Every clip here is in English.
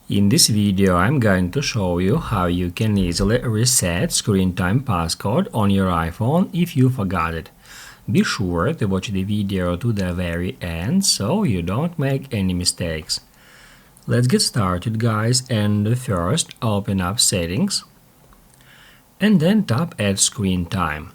In this video, I'm going to show you how you can easily reset screen time passcode on your iPhone if you forgot it. Be sure to watch the video to the very end so you don't make any mistakes. Let's get started, guys, and first open up Settings and then tap Add Screen Time.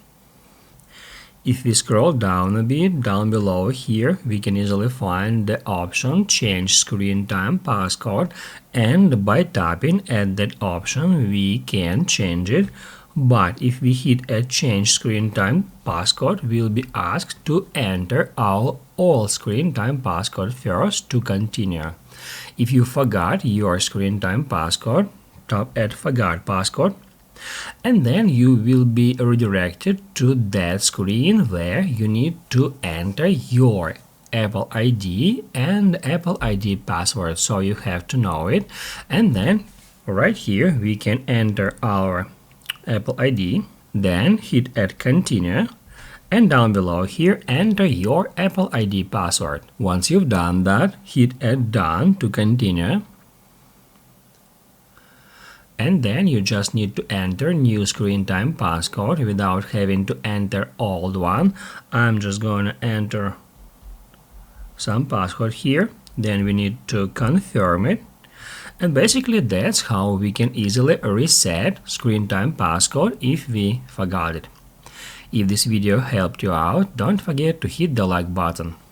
If we scroll down a bit, down below here, we can easily find the option Change Screen Time Passcode, and by tapping at that option we can change it. But if we hit a Change Screen Time Passcode, we'll be asked to enter our old screen time passcode first to continue. If you forgot your screen time passcode, tap at Forgot Passcode, and then you will be redirected to that screen where you need to enter your Apple ID and Apple ID password, so you have to know it. And then right here we can enter our Apple ID, then hit Add Continue, and down below here enter your Apple ID password. Once you've done that, hit Add Done to continue. And then you just need to enter new screen time passcode without having to enter old one. I'm just going to enter some passcode here. Then we need to confirm it. And basically that's how we can easily reset screen time passcode if we forgot it. If this video helped you out, don't forget to hit the like button.